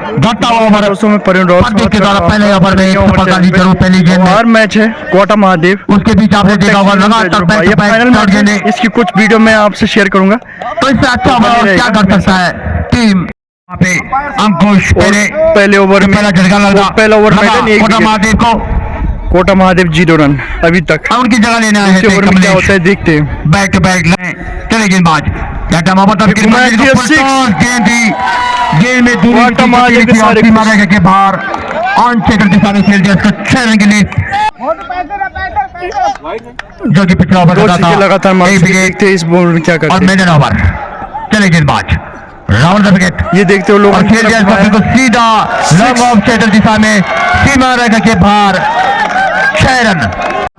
घटता हुआ ओवर दोस्तों में परिण रॉस के द्वारा पहले ओवर में सफलता जरूर पहली गेंद में और मैच है कोटा महादेव। उसके बीच आपने देखा होगा लगातार फाइनल मैच है, इसकी कुछ वीडियो मैं आपसे शेयर करूंगा। तो इससे अच्छा ओवर क्या कर सकता है टीम पे अंकुश पहले ओवर में पहला ओवर में कोटा महादेव 0 रन अभी तक। उनकी जगह लेना है क्या होता है देखते हैं। बैक टू बैक चले गेंदबाज गेंद में दूरी मारेगा के बाहर ऑन चेकर दिशा में खेल दिया इसको 6 रन के लिए जो कि पिछला ओवर लगातार देखते हैं इस बॉल में क्या करते हैं। और मेजर ओवर चले गेंदबाज राउंड द विकेट ये देखते हो लोग खेल दिया इसको सीधा लॉन्ग ऑफ चेकर दिशा में सीमा रेखा के बाहर 6 रन।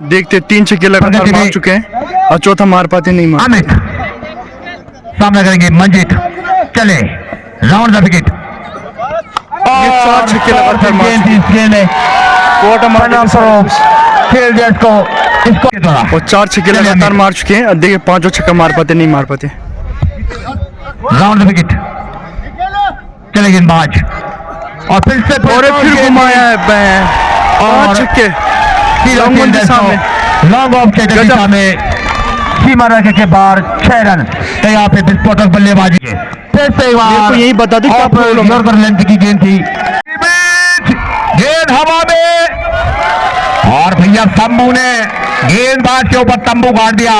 देखते 3 छक्के लगातार मार चुके हैं और चौथा मार पाते नहीं। मार अमित सामना करेंगे मंजित चले राउंड द विकेट ये 4 छक्के लगातार मार खेल दिया इसको और 4 छक्के लगातार मार चुके हैं। देखिए 5 छक्का मार पाते नहीं मार पाते। राउंड द विकेट चले गेंदबाज और फिर घुमाया है 5 छक्के लॉन्ग ऑफ दिशा में सीमा रेखा के बाहर 6 रन। तो यहाँ पे विस्फोटक बल्लेबाजी के फिर से एक बार यही बता दूं क्या लेंथ की गेंद थी गेंद हवा में और भैया शंभू ने गेंदबाज के ऊपर तंबू गाड़ दिया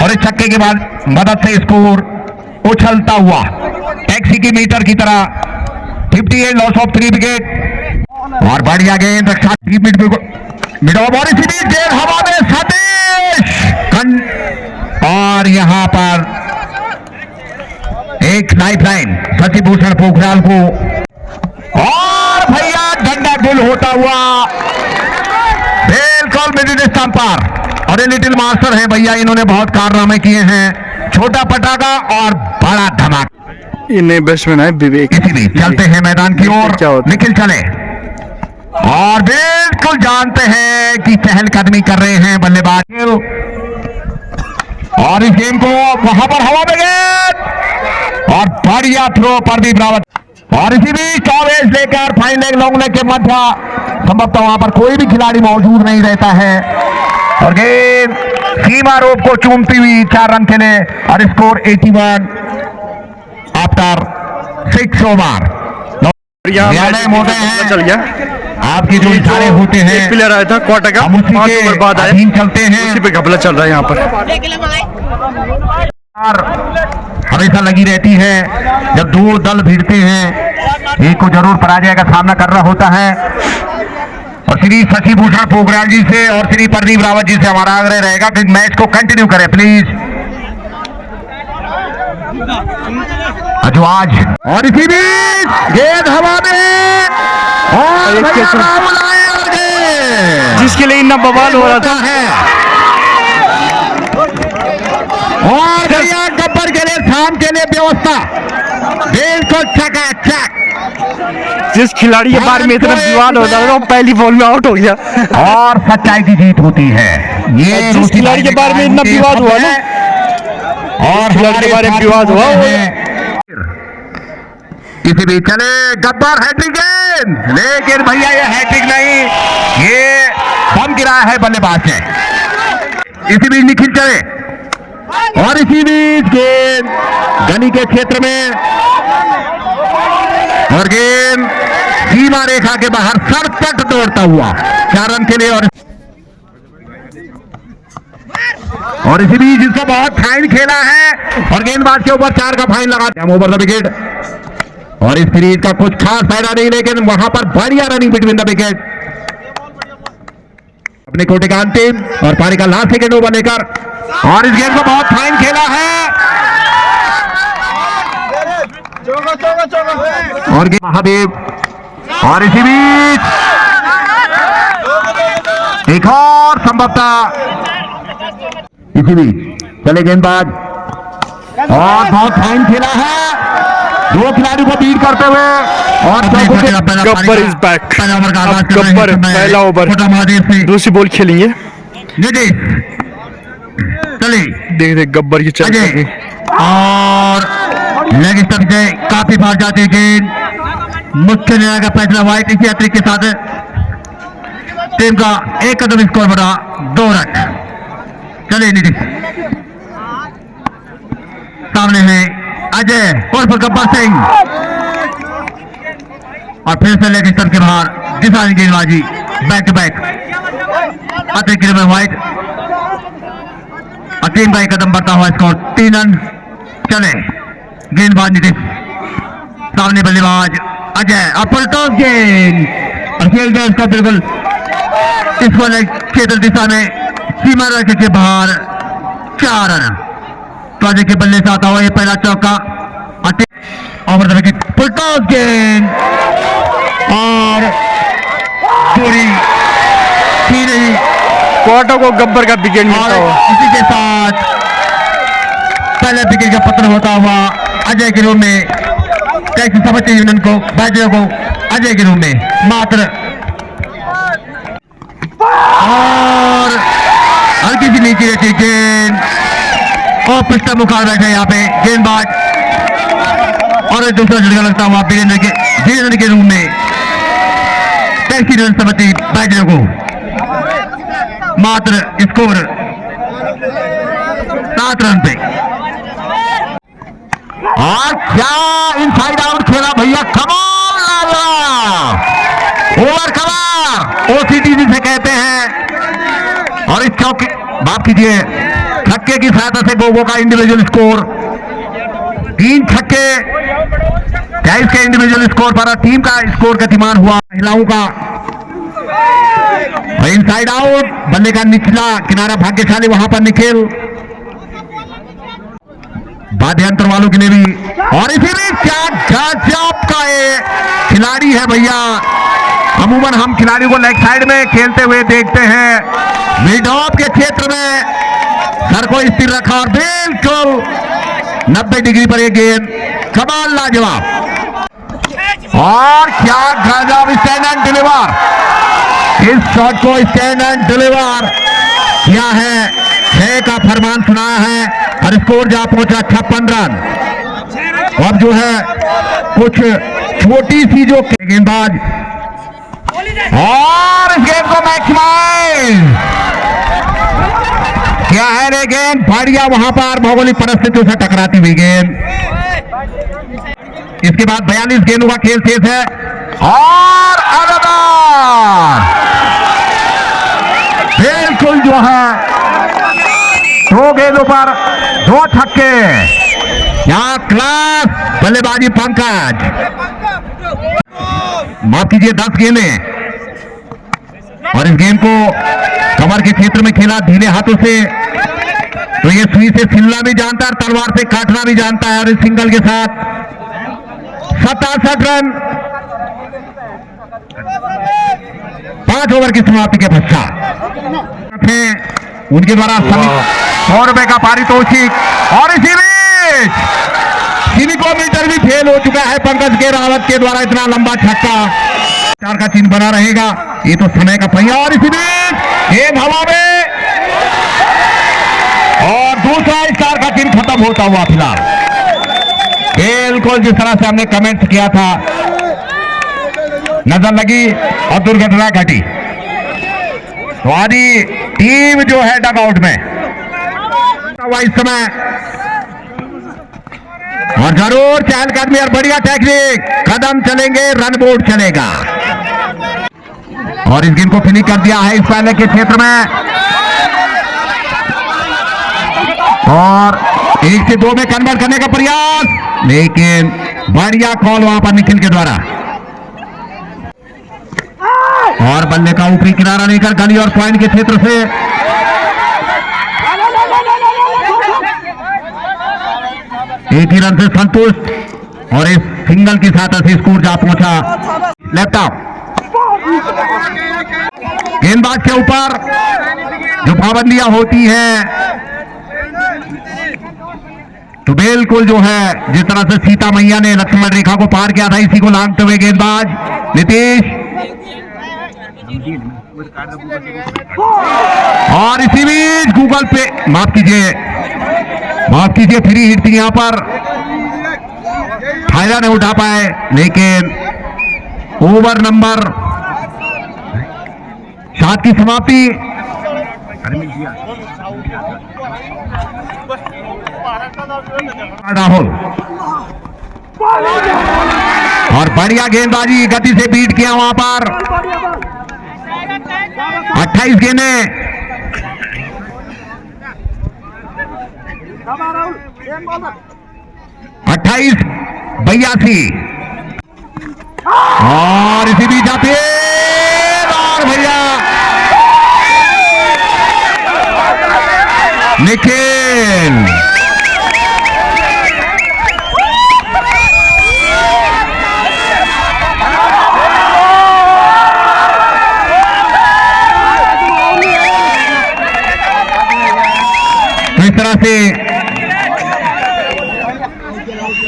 और इस छक्के के बाद मदद से स्कोर उछलता हुआ टैक्सी की मीटर की तरह 58 लॉस ऑफ 3 विकेट और बढ़िया गेंद रक्षा गेंद हवा में सतीश और यहां पर एक लाइफ लाइन शशिभूषण पोखराल को और भैया डंडा गुल होता हुआ बिल्कुल मिडिल स्टंप पर और ये लिटिल मास्टर है भैया, इन्होंने बहुत कारनामे किए हैं। छोटा पटाखा और बड़ा धमाका। ये नए बैट्समैन है विवेक। इसीलिए चलते हैं मैदान की ओर निखिल चले और बिल्कुल जानते हैं कि चहलकदमी कर रहे हैं बल्लेबाज और इस गेम को वहां पर हवा में गेंद और बढ़िया थ्रो प्रदीप रावत और इसी बीच कॉलेज लेकर फाइन लेग लॉन्ग लेग के मध्य संभवतः वहां पर कोई भी खिलाड़ी मौजूद नहीं रहता है और गेंद सीमा रोप को चूमती हुई 4 रन के लिए और स्कोर 81 आफ्टर 6 ओवर। मोटे हैं चल गया आपकी जो इशारे होते हैं। एक प्लेयर आया था कोटा का 5 ओवर बाद आया, चलते हैं उसी पे घपला चल रहा है यहाँ पर। हमेशा लगी रहती है जब 2 दल भिड़ते हैं, एक को जरूर पराजय का सामना करना होता है और श्री शशिभूषण पोखराल जी से और श्री प्रदीप रावत जी से हमारा आग्रह रहेगा कि मैच को कंटिन्यू करें प्लीज। जो आज और इसी बीच गेंद हवा में और जिसके लिए इतना बवाल हो रहा था है और भैया गब्बर के लिए शाम के लिए व्यवस्था बिल्कुल चकाचक। जिस खिलाड़ी के बारे में इतना विवाद हो रहा था वो पहली बॉल में आउट हो गया और सच्चाई की जीत होती है। ये जिस खिलाड़ी के बारे में इतना विवाद हुआ ना और खिलाड़ी के बारे में विवाद हुआ किसी भी चले गब्बर हैट्रिक गेंद, लेकिन भैया ये हैट्रिक नहीं, ये बम गिराया है बल्लेबाज ने। इसी बीच निखिल चले और इसी बीच गेंद गनी के क्षेत्र में और गेंद सीमा रेखा के बाहर सरपट दौड़ता हुआ 4 रन के लिए और इसी बीच इसका बहुत फाइन खेला है और गेंदबाज के ऊपर 4 का फाइन लगा ओवर द विकेट और इस सीरीज का कुछ खास फायदा नहीं, लेकिन वहां पर बढ़िया रनिंग बिटवीन द विकेट अपने कोटे का अंतिम और पारी का लास्ट सेकेंड ओवर लेकर और इस गेंद को बहुत फाइन खेला है और महादेव और इसी बीच एक और संभवतः इसी बीच चले गेंदबाज और बहुत फाइन खेला है 2 खिलाड़ियों को बीट करते हुए और गब्बर इज बैक। गब्बर पहला ओवर दूसरी बॉल खेलेंगे। चलिए देख गब्बर की चल और लेग स्टंप से काफी बार जाती गेंद मुख्य न्याय का फैसला हुआ। इसी अतिरिक्त के साथ टीम का एक कदम स्कोर बढ़ा 2 रन। चलिए नीतीश सामने है अजय और पर गब्बर सिंह और फिर से लेग स्टंप के बाहर दिशानी गेंदबाजी बैक टू बैक अतिरिक्त में व्हाइट और टीम का एक कदम बढ़ता हुआ स्कोर 3 रन। चले गेंदबाज नीतीश सामने बल्लेबाज अजय अपर टॉप गेंद और खेल गया उसका बिल्कुल इसको क्षेत्र दिशा में सीमा रेखा के बाहर 4 रन। तो अजय के बल्ले से आता हुआ ये पहला चौका over the wicket full toss गेंद और दूरी थी नहीं। क्वार्टर को गब्बर का विकेट मिलता हुआ इसी के साथ पहले विकेट का पतन होता हुआ अजय के रूम में टैक्सी समझते यूनियन को बैटरों को अजय के रूम में मात्र और हल्की सी नीचे रहती गेंद और पिस्टल मुकाबला है यहाँ पे गेंदबाज और दूसरा झटका लगता हुआ वीरेंद्र के रूम में टैक्सी रन समझती बैटरों को मात्र स्कोर 7 रन पे। और क्या इनसाइड आउट खेला भैया, कमाल लाला ओवर कमाल ओसीटी जिसे कहते हैं। और इस चौके माफ कीजिए छक्के की सहायता से गोगो का इंडिविजुअल स्कोर 3 छक्के 23 के इंडिविजुअल स्कोर पर टीम का स्कोर गतिमान हुआ महिलाओं का। इनसाइड आउट बल्ले का निचला किनारा भाग्यशाली वहां पर निखिल वाद्यंत्र वालों के लिए भी। और इसी में क्या गजब का ये खिलाड़ी है भैया। अमूमन हम खिलाड़ी को लेग साइड में खेलते हुए देखते हैं, मिड ऑफ के क्षेत्र में सर को स्थिर रखा और बिल्कुल 90 डिग्री पर एक गेंद कमाल लाजवाब। और क्या गजब स्टैंड एंड डिलीवर, इस शॉट को स्टैंड एंड डिलीवर किया है, 6 का फरमान सुनाया है और स्कोर जा पहुंचा 56 रन। अब जो है कुछ छोटी सी जो गेंदबाज और इस गेंद को मैक्सिमाइज क्या है रे गेंद बढ़िया वहां पर भौगोलिक परिस्थितियों से टकराती हुई गेंद। इसके बाद 42 गेंदों का खेल शेष है और बिल्कुल जो है 2 गेंदों पर 2 छक्के। यहां क्लास बल्लेबाजी पंकज, माफ कीजिए 10 गेंदें और इस गेंद को कमर के क्षेत्र में खेला धीरे हाथों से। तो ये सुई से सिलना भी जानता है, तलवार से काटना भी जानता है। और इस सिंगल के साथ 67 रन 5 ओवर की समाप्ति के पश्चात उनके द्वारा 100 रुपए का पारितोषिक। और इसी बीच सिनिकोमीटर भी फेल हो चुका है पंकज के रावत के द्वारा, इतना लंबा छक्का 4 का चिन्ह बना रहेगा। ये तो समय का पहिया। और इसी बीच गेंद हवा में और दूसरा स्टार का चिन्ह खत्म होता हुआ फिलहाल। बिल्कुल जिस तरह से हमने कमेंट किया था नजर लगी और दुर्घटना घटी। तो आदि टीम जो है डगआउट में इस समय और जरूर चहलकदमी और बढ़िया टेक्निक, कदम चलेंगे रन बोर्ड चलेगा। और इस गेंद को फिनिश कर दिया है इस पहले के क्षेत्र में और 1 से 2 में कन्वर्ट करने का प्रयास, लेकिन बढ़िया कॉल वहां पर निखिल के द्वारा। और बल्ले का ऊपरी किनारा लेकर गली और पॉइंट के क्षेत्र से एक ही रन से संतुष्ट और इस सिंगल की सहायता से स्कोर जा पहुंचा लेफ्ट ऑफ। गेंदबाज के ऊपर जो पाबंदियां होती हैं तो बिल्कुल जो है जिस तरह से सीता मैया ने लक्ष्मण रेखा को पार किया था, इसी को लांघते हुए गेंदबाज नीतीश और इसी बीच गूगल पे माफ कीजिए फ्री हिट थी यहां पर, फायदा नहीं उठा पाए। लेकिन ओवर नंबर 7 की समाप्ति। राहुल और बढ़िया गेंदबाजी, गति से बीट किया वहां पर। 28 गेंदें। 28-82 और इसी बीच आते और भैया निखिल तो इस तरह से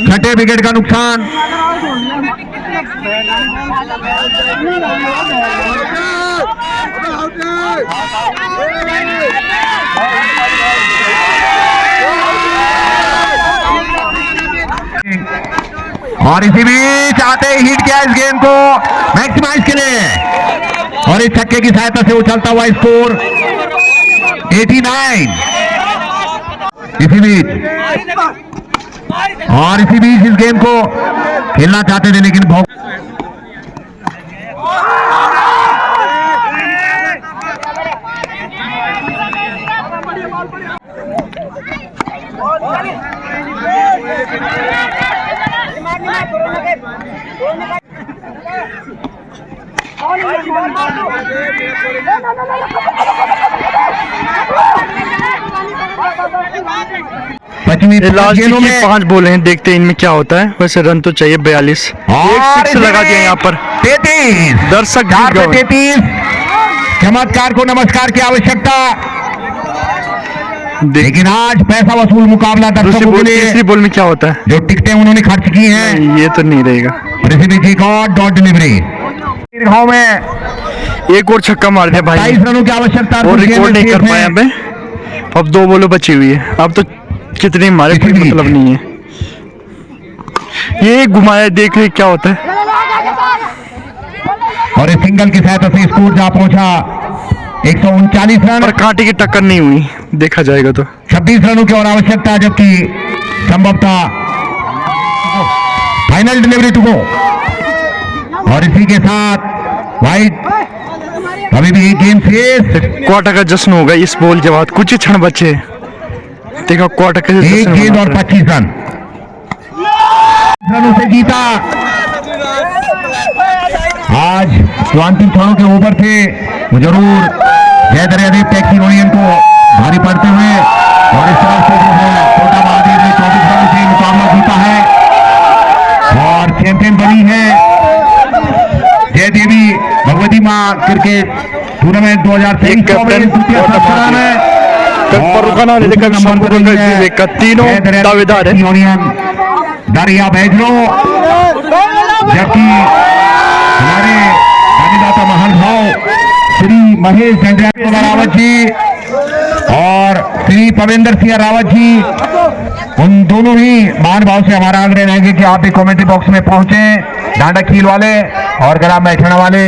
छठे विकेट का नुकसान। और इसी बीच आते ही हिट किया इस गेंद को मैक्सिमाइज के लिए और इस छक्के की सहायता से उछलता हुआ स्कोर 89। इसी बीच और इसी बीच इस गेंद को खेलना चाहते थे लेकिन बहुत लास्ट गेंदों में 5 बॉल हैं, देखते हैं इनमें क्या होता है। वैसे रन तो चाहिए 42। एक सिक्स लगा दिया यहाँ पर 33। दर्शक 33। चमत्कार को नमस्कार की आवश्यकता, लेकिन आज पैसा वसूल मुकाबला दर्शकों के लिए। तीसरी बॉल में क्या होता है? जो टिकटें उन्होंने खर्च की हैं ये तो नहीं रहेगा। एक और डॉट डिलीवरी गांव में एक और छक्का मार दिया भाई। 22 रनों की आवश्यकता और रिकॉर्ड नहीं कर पाया मैं। अब 2 बॉल बची हुई है। अब तो कितने मारे कोई मतलब नहीं है। ये घुमाया, देख रहे क्या होता है। और इस सिंगल की सहायता से स्कोर जा पहुंचा 139 रन। पर कांटे की टक्कर नहीं हुई, देखा जाएगा तो 26 रनों की और आवश्यकता, जबकि संभवतः फाइनल डिलीवरी टू गो। और इसी के साथ वाइड अभी भी एक गेंद शेष। क्वार्टर का जश्न होगा इस बॉल के बाद। कुछ ही क्षण बचे, देखो क्वार्टर का एक गेंद और 25 रन रनों से जीता। आज जो अंतिम क्षणों के ओवर थे वो जरूर जय दरियादेव टैक्सी यूनियन को भारी पड़ते हुए और इस तरह से जो है कोटा महादेव ने 24 रनों से मुकाबला जीता है और चैंपियन बनी है जय देवी भगवती मां क्रिकेट टूर्नामेंट 2023 का तीनों दावेदार है। यूनियन दरिया बैजलो, जबकि हमारे दाता महान भाव श्री महेश झंझारी रावत जी और श्री पवेंद्र सिंह रावत जी, उन दोनों ही महान भाव से हमारा आग्रह रहेंगे कि आप भी कमेंट्री बॉक्स में पहुंचे, डांडा कील वाले और गला मैठना वाले।